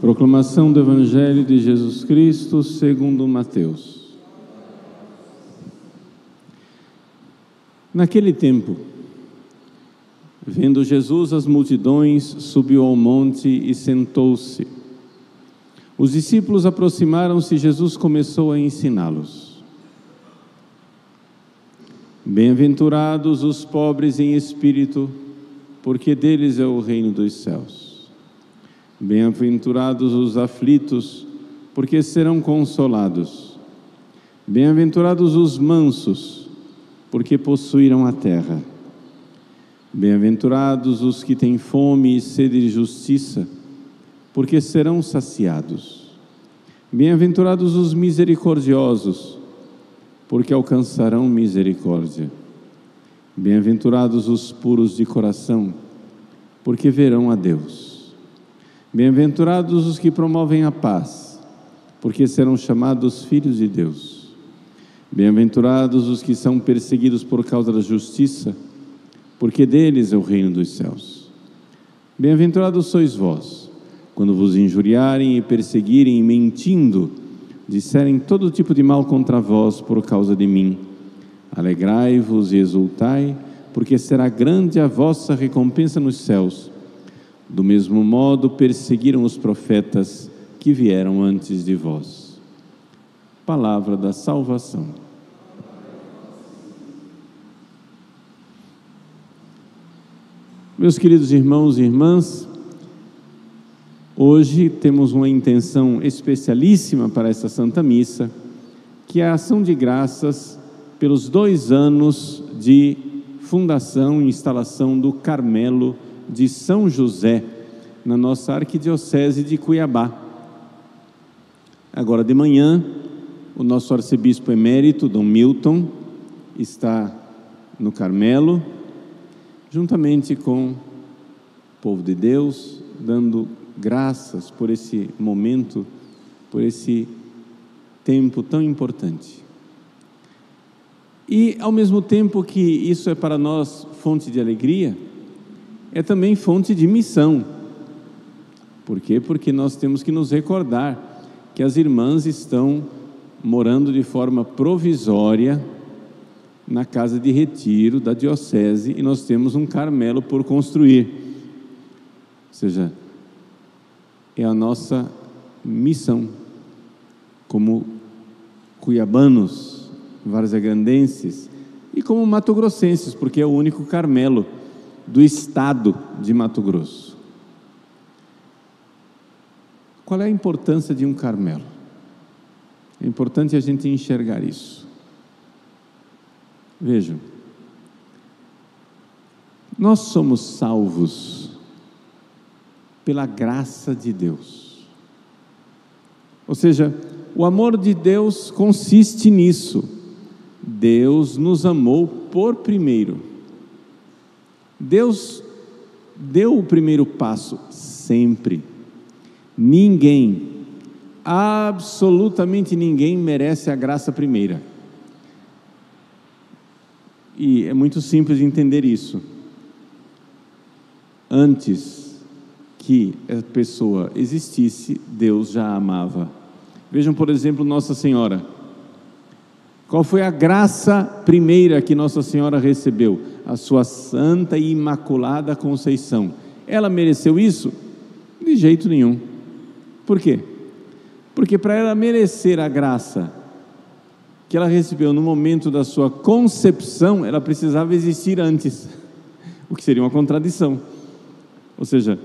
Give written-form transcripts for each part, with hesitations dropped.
Proclamação do Evangelho de Jesus Cristo segundo Mateus. Naquele tempo, vendo Jesus as multidões, subiu ao monte e sentou-se. Os discípulos aproximaram-se e Jesus começou a ensiná-los. Bem-aventurados os pobres em espírito, porque deles é o reino dos céus. Bem-aventurados os aflitos, porque serão consolados. Bem-aventurados os mansos, porque possuirão a terra. Bem-aventurados os que têm fome e sede de justiça, porque serão saciados. Bem-aventurados os misericordiosos, porque alcançarão misericórdia. Bem-aventurados os puros de coração, porque verão a Deus. Bem-aventurados os que promovem a paz, porque serão chamados filhos de Deus. Bem-aventurados os que são perseguidos por causa da justiça, porque deles é o reino dos céus. Bem-aventurados sois vós, quando vos injuriarem e perseguirem e mentindo, disserem todo tipo de mal contra vós por causa de mim. Alegrai-vos e exultai, porque será grande a vossa recompensa nos céus. Do mesmo modo perseguiram os profetas que vieram antes de vós. Palavra da salvação. Meus queridos irmãos e irmãs, hoje temos uma intenção especialíssima para essa Santa Missa, que é a ação de graças pelos 2 anos de fundação e instalação do Carmelo de São José, na nossa Arquidiocese de Cuiabá. Agora de manhã, o nosso arcebispo emérito, Dom Milton, está no Carmelo, juntamente com o povo de Deus, dando graças por esse momento, por esse tempo tão importante. E, ao mesmo tempo que isso é para nós fonte de alegria, é também fonte de missão. Por quê? Porque nós temos que nos recordar que as irmãs estão morando de forma provisória na casa de retiro da diocese e nós temos um Carmelo por construir. Ou seja, é a nossa missão como cuiabanos, varzegrandenses e como matogrossenses, porque é o único Carmelo do estado de Mato Grosso. Qual é a importância de um Carmelo? É importante a gente enxergar isso. Vejam, nós somos salvos pela graça de Deus. Ou seja, o amor de Deus consiste nisso. Deus nos amou por primeiro. Deus deu o primeiro passo sempre. Ninguém, absolutamente ninguém merece a graça primeira. E é muito simples de entender isso. Antes que a pessoa existisse, Deus já a amava. Vejam, por exemplo, Nossa Senhora. Qual foi a graça primeira que Nossa Senhora recebeu? A sua Santa e Imaculada Conceição. Ela mereceu isso? De jeito nenhum. Por quê? Porque para ela merecer a graça que ela recebeu no momento da sua concepção, ela precisava existir antes, o que seria uma contradição. Ou seja,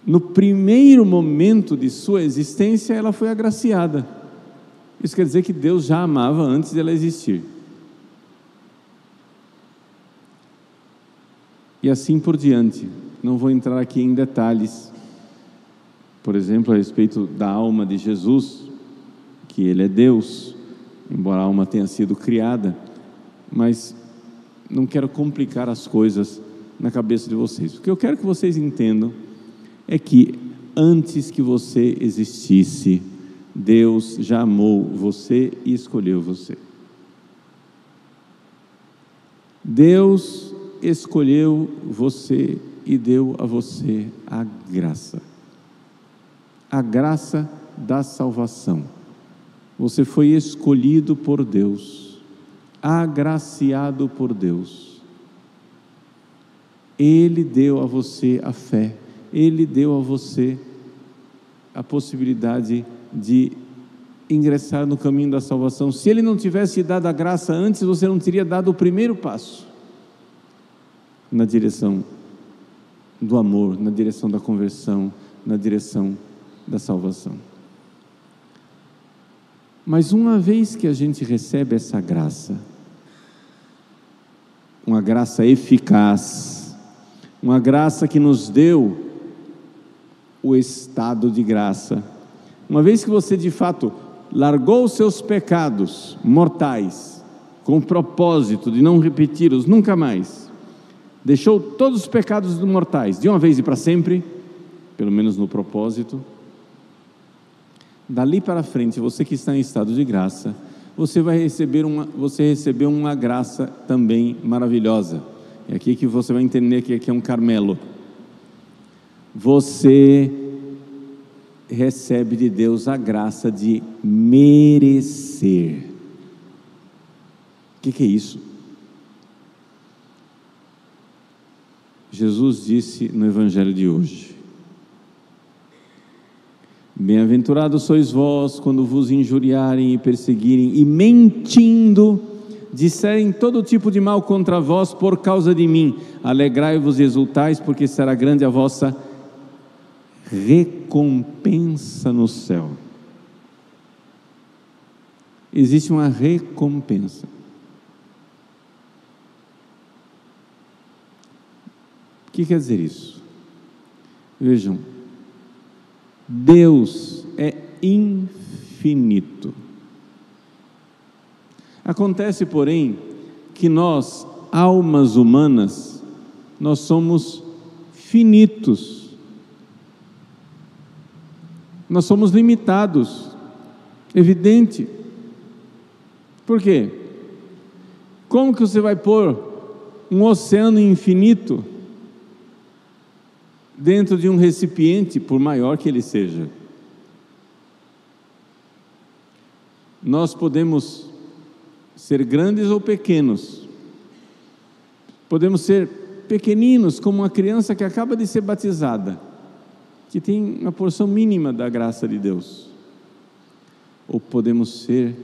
no primeiro momento de sua existência, ela foi agraciada. Isso quer dizer que Deus já a amava antes de ela existir. E assim por diante. Não vou entrar aqui em detalhes, por exemplo, a respeito da alma de Jesus, que Ele é Deus, embora a alma tenha sido criada, mas não quero complicar as coisas na cabeça de vocês. O que eu quero que vocês entendam é que antes que você existisse, Deus já amou você e escolheu você. Deus escolheu você e deu a você a graça. a graça da salvação. Você foi escolhido por Deus, agraciado por Deus. Ele deu a você a fé, Ele deu a você a possibilidade de ingressar no caminho da salvação. Se Ele não tivesse dado a graça antes, você não teria dado o primeiro passo na direção do amor, na direção da conversão, na direção da salvação. Mas uma vez que a gente recebe essa graça, uma graça eficaz, uma graça que nos deu o estado de graça, uma vez que você de fato largou os seus pecados mortais, com o propósito de não repeti-los nunca mais, deixou todos os pecados mortais de uma vez e para sempre, pelo menos no propósito, dali para frente, você que está em estado de graça, você recebeu uma graça também maravilhosa. É aqui que você vai entender que aqui é um Carmelo. Você recebe de Deus a graça de merecer. O que é isso? Jesus disse no Evangelho de hoje: bem-aventurados sois vós quando vos injuriarem e perseguirem e mentindo disserem todo tipo de mal contra vós por causa de mim. Alegrai-vos e exultais, porque será grande a vossa recompensa no céu. Existe uma recompensa. O que quer dizer isso? Vejam, Deus é infinito. Acontece, porém, que nós, almas humanas, nós somos finitos. Nós somos limitados. Evidente. Por quê? Como que você vai pôr um oceano infinito dentro de um recipiente, por maior que ele seja? Nós podemos ser grandes ou pequenos, podemos ser pequeninos, como uma criança que acaba de ser batizada, que tem uma porção mínima da graça de Deus, ou podemos ser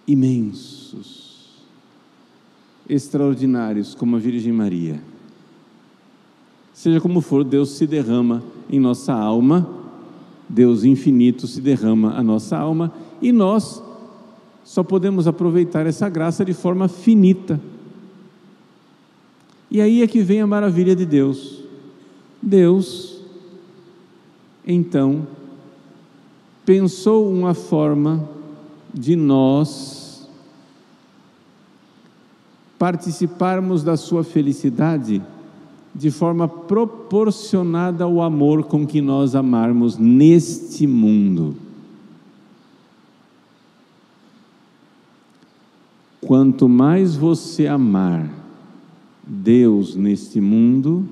imensos, extraordinários, como a Virgem Maria. Seja como for, Deus se derrama em nossa alma, Deus infinito se derrama a nossa alma, e nós só podemos aproveitar essa graça de forma finita. E aí é que vem a maravilha de Deus. Deus, então, pensou uma forma de nós participarmos da sua felicidade de forma proporcionada ao amor com que nós amarmos neste mundo. Quanto mais você amar Deus neste mundo,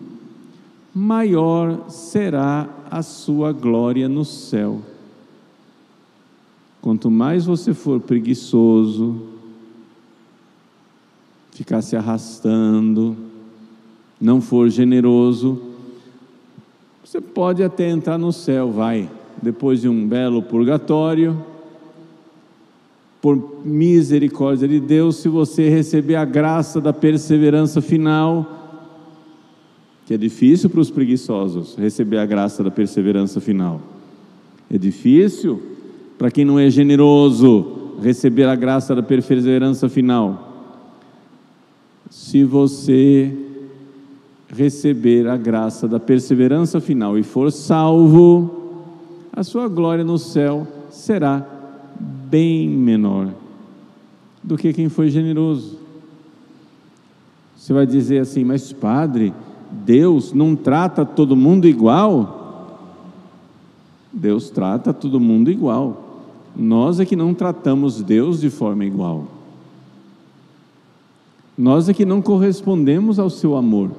maior será a sua glória no céu. Quanto mais você for preguiçoso, ficar se arrastando, não for generoso, você pode até entrar no céu, depois de um belo purgatório, por misericórdia de Deus, se você receber a graça da perseverança final, que é difícil para os preguiçosos receber a graça da perseverança final, é difícil para quem não é generoso receber a graça da perseverança final. Se você receber a graça da perseverança final e for salvo, a sua glória no céu será bem menor do que quem foi generoso. Você vai dizer assim: mas padre, Deus não trata todo mundo igual? Deus trata todo mundo igual. Nós é que não tratamos Deus de forma igual. Nós é que não correspondemos ao seu amor.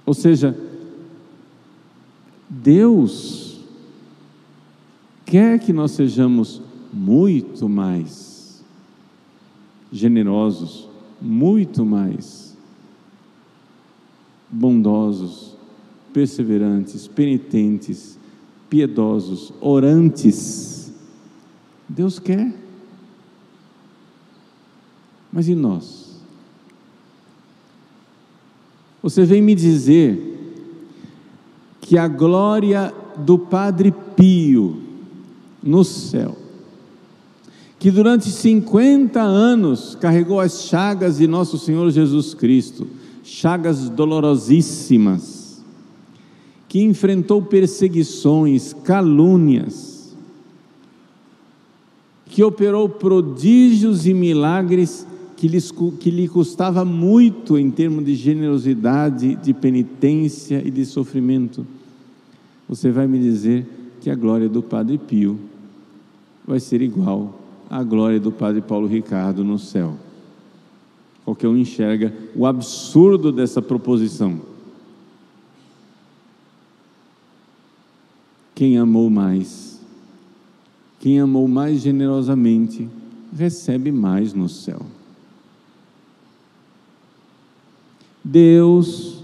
Ou seja, Deus quer que nós sejamos muito mais generosos, muito mais bondosos, perseverantes, penitentes, piedosos, orantes. Deus quer. Mas e nós? Você vem me dizer que a glória do Padre Pio no céu, que durante 50 anos carregou as chagas de nosso Senhor Jesus Cristo, chagas dolorosíssimas, que enfrentou perseguições, calúnias, que operou prodígios e milagres que lhe custava muito em termos de generosidade, de penitência e de sofrimento. Você vai me dizer que a glória do Padre Pio vai ser igual à glória do Padre Paulo Ricardo no céu. Qualquer um enxerga o absurdo dessa proposição. Quem amou mais generosamente, recebe mais no céu. Deus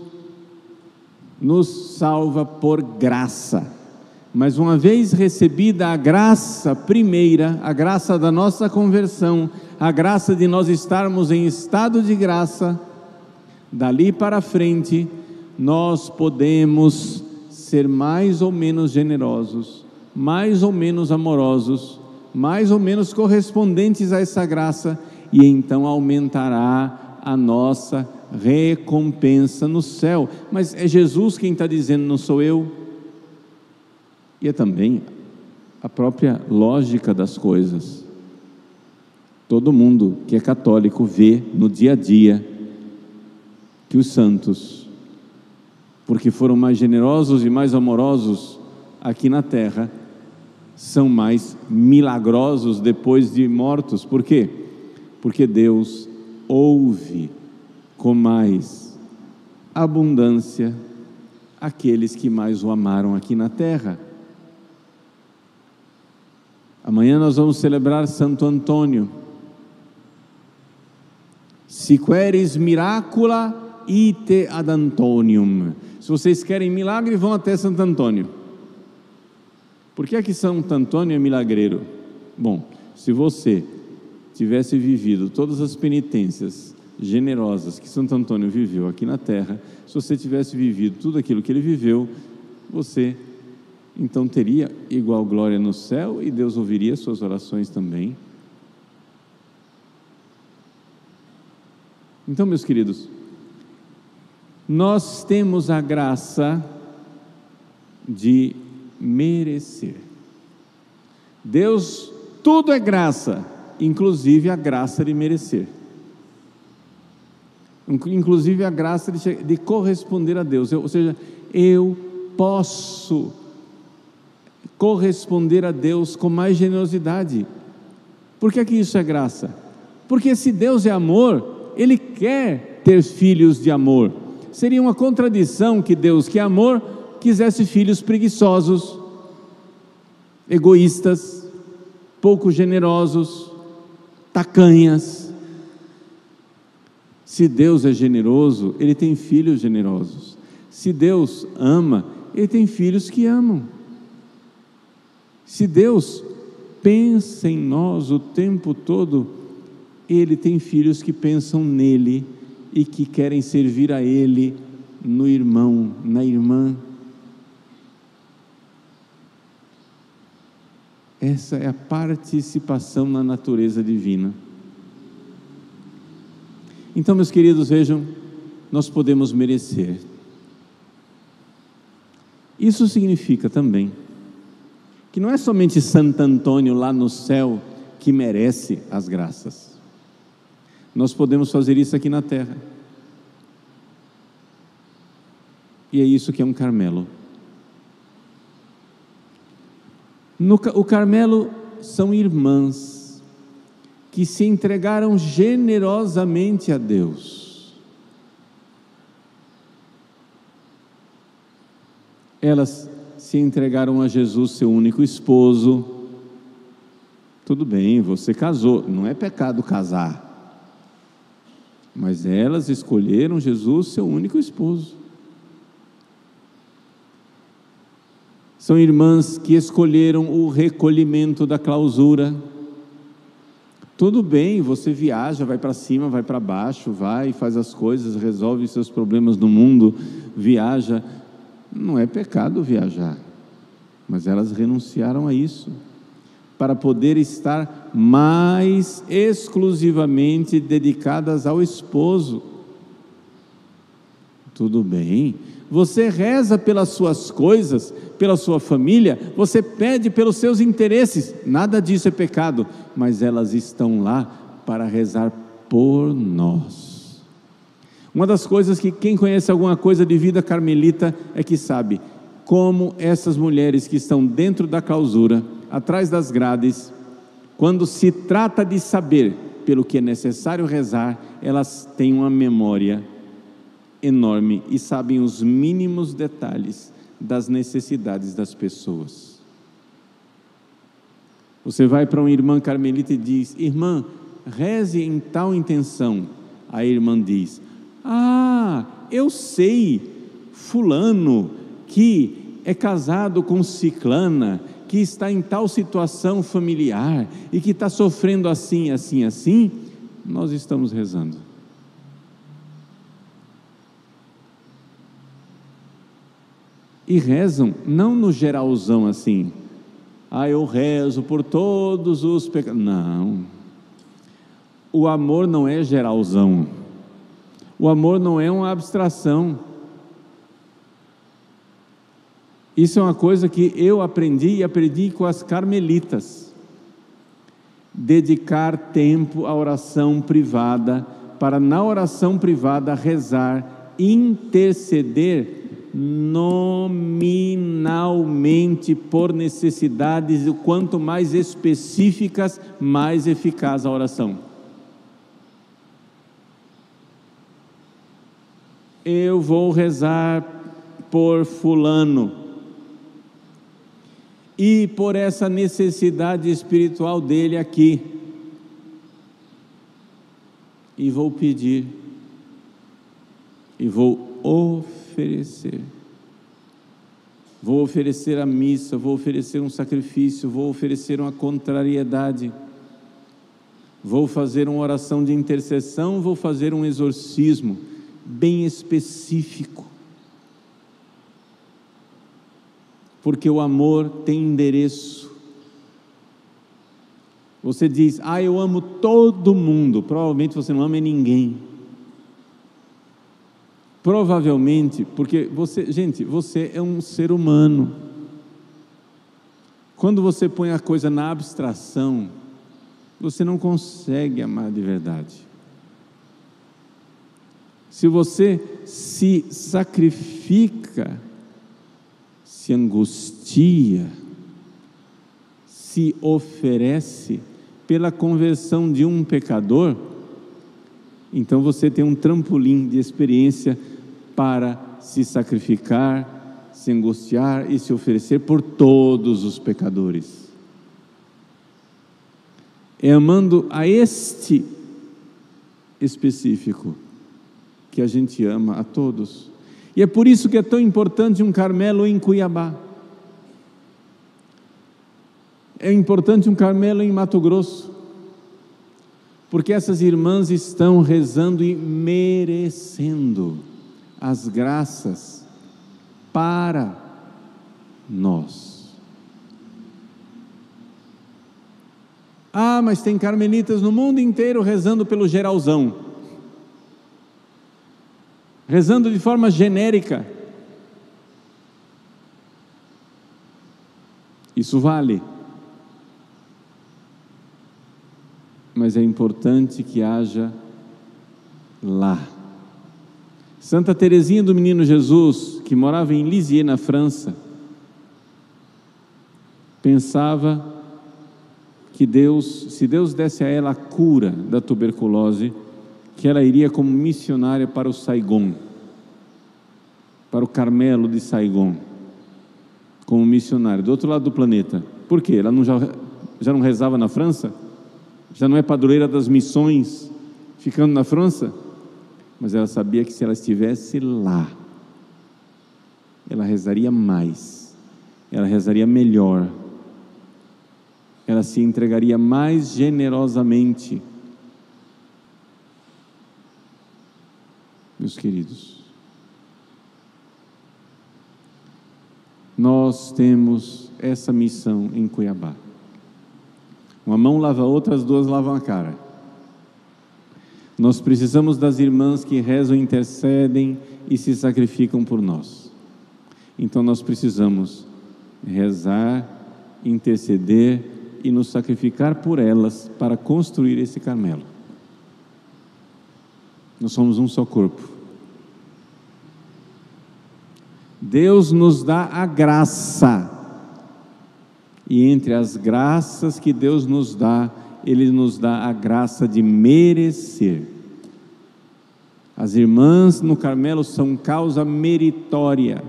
nos salva por graça, mas uma vez recebida a graça primeira, a graça da nossa conversão, a graça de nós estarmos em estado de graça, dali para frente, nós podemos ser mais ou menos generosos, mais ou menos amorosos, mais ou menos correspondentes a essa graça, e então aumentará a nossa recompensa no céu. Mas é Jesus quem está dizendo, não sou eu. E é também a própria lógica das coisas. Todo mundo que é católico vê no dia a dia que os santos, porque foram mais generosos e mais amorosos aqui na terra, são mais milagrosos depois de mortos. Por quê? Porque Deus ouve com mais abundância aqueles que mais o amaram aqui na terra. Amanhã nós vamos celebrar Santo Antônio. Si queris miracula, ite ad Antonium. Se vocês querem milagre, vão até Santo Antônio. Por que é que Santo Antônio é milagreiro? Bom, se você tivesse vivido todas as penitências generosas que Santo Antônio viveu aqui na terra, se você tivesse vivido tudo aquilo que ele viveu, você então teria igual glória no céu, e Deus ouviria suas orações também. Então, meus queridos, nós temos a graça de merecer. Deus, tudo é graça, inclusive a graça de merecer, inclusive a graça de corresponder a Deus. Ou seja, eu posso corresponder a Deus com mais generosidade. Por que isso é graça? Porque se Deus é amor, Ele quer ter filhos de amor. Seria uma contradição que Deus, que é amor, quisesse filhos preguiçosos, egoístas, pouco generosos, tacanhas. Se Deus é generoso, Ele tem filhos generosos. Se Deus ama, Ele tem filhos que amam. Se Deus pensa em nós o tempo todo, Ele tem filhos que pensam nele e que querem servir a Ele, no irmão, na irmã. Essa é a participação na natureza divina. Então, meus queridos, vejam, nós podemos merecer. Isso significa também que não é somente Santo Antônio lá no céu que merece as graças. Nós podemos fazer isso aqui na terra. E é isso que é um Carmelo. O Carmelo são irmãs que se entregaram generosamente a Deus. Elas se entregaram a Jesus, seu único esposo. Tudo bem, você casou, não é pecado casar. Mas elas escolheram Jesus, seu único esposo. São irmãs que escolheram o recolhimento da clausura. Tudo bem, você viaja, vai para cima, vai para baixo, vai, faz as coisas, resolve seus problemas no mundo, viaja. Não é pecado viajar, mas elas renunciaram a isso, para poder estar mais exclusivamente dedicadas ao esposo. Tudo bem, você reza pelas suas coisas, pela sua família, você pede pelos seus interesses, nada disso é pecado, mas elas estão lá para rezar por nós. Uma das coisas que quem conhece alguma coisa de vida carmelita é que sabe como essas mulheres que estão dentro da clausura, atrás das grades, quando se trata de saber pelo que é necessário rezar, elas têm uma memória enorme e sabem os mínimos detalhes das necessidades das pessoas. Você vai para uma irmã carmelita e diz: irmã, reze em tal intenção. A irmã diz: ah, eu sei, fulano que é casado com ciclana, que está em tal situação familiar e que está sofrendo assim, assim, assim, nós estamos rezando. E rezam, não no geralzão assim, eu rezo por todos os pecados. Não, o amor não é geralzão, o amor não é uma abstração. Isso é uma coisa que eu aprendi com as carmelitas. Dedicar tempo à oração privada, para na oração privada rezar, interceder nominalmente por necessidades, e quanto mais específicas, mais eficaz a oração. Eu vou rezar por fulano, e por essa necessidade espiritual dele aqui, e vou pedir, e vou oferecer a missa, vou oferecer um sacrifício, vou oferecer uma contrariedade, vou fazer uma oração de intercessão, vou fazer um exorcismo bem específico, porque o amor tem endereço. Você diz: eu amo todo mundo. Provavelmente você não ama ninguém. Provavelmente, porque você é um ser humano. Quando você põe a coisa na abstração, você não consegue amar de verdade. Se você se sacrifica, se angustia, se oferece pela conversão de um pecador, então você tem um trampolim de experiência para se sacrificar, se angustiar e se oferecer por todos os pecadores. É amando a este específico que a gente ama a todos. E é por isso que é tão importante um Carmelo em Cuiabá. É importante um Carmelo em Mato Grosso, porque essas irmãs estão rezando e merecendo as graças para nós. Mas tem carmelitas no mundo inteiro rezando pelo geralzão, rezando de forma genérica. Isso vale, mas é importante que haja lá. Santa Teresinha do Menino Jesus, que morava em Lisieux, na França, pensava que se Deus desse a ela a cura da tuberculose, que ela iria como missionária para o Saigon, para o Carmelo de Saigon. como missionária, do outro lado do planeta. Por quê? Ela já não rezava na França? Já não é padroeira das missões, ficando na França? Mas ela sabia que se ela estivesse lá, ela rezaria mais, ela rezaria melhor, ela se entregaria mais generosamente. Meus queridos, nós temos essa missão em Cuiabá. Uma mão lava a outra, as duas lavam a cara. Nós precisamos das irmãs que rezam, intercedem e se sacrificam por nós. Então nós precisamos rezar, interceder e nos sacrificar por elas para construir esse Carmelo. Nós somos um só corpo. Deus nos dá a graça, e entre as graças que Deus nos dá, Ele nos dá a graça de merecer. As irmãs no Carmelo são causa meritória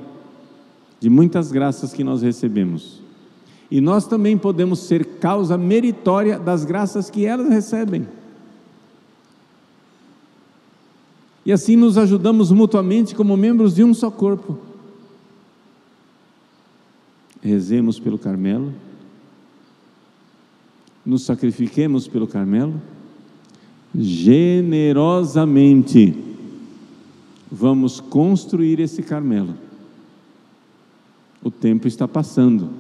de muitas graças que nós recebemos, e nós também podemos ser causa meritória das graças que elas recebem, e assim nos ajudamos mutuamente como membros de um só corpo. Rezemos pelo Carmelo, nos sacrifiquemos pelo Carmelo, generosamente vamos construir esse Carmelo. O tempo está passando,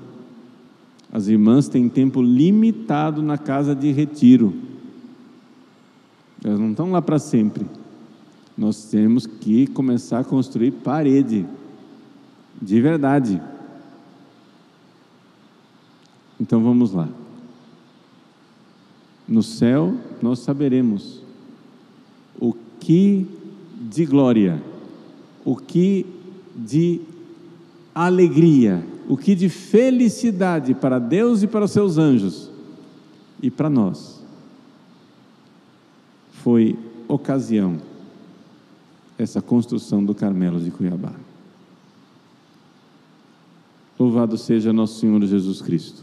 as irmãs têm tempo limitado na casa de retiro, elas não estão lá para sempre. Nós temos que começar a construir parede, de verdade. Então vamos lá. No céu nós saberemos o que de glória, o que de alegria, o que de felicidade para Deus e para os seus anjos e para nós foi ocasião essa construção do Carmelo de Cuiabá. Louvado seja nosso Senhor Jesus Cristo.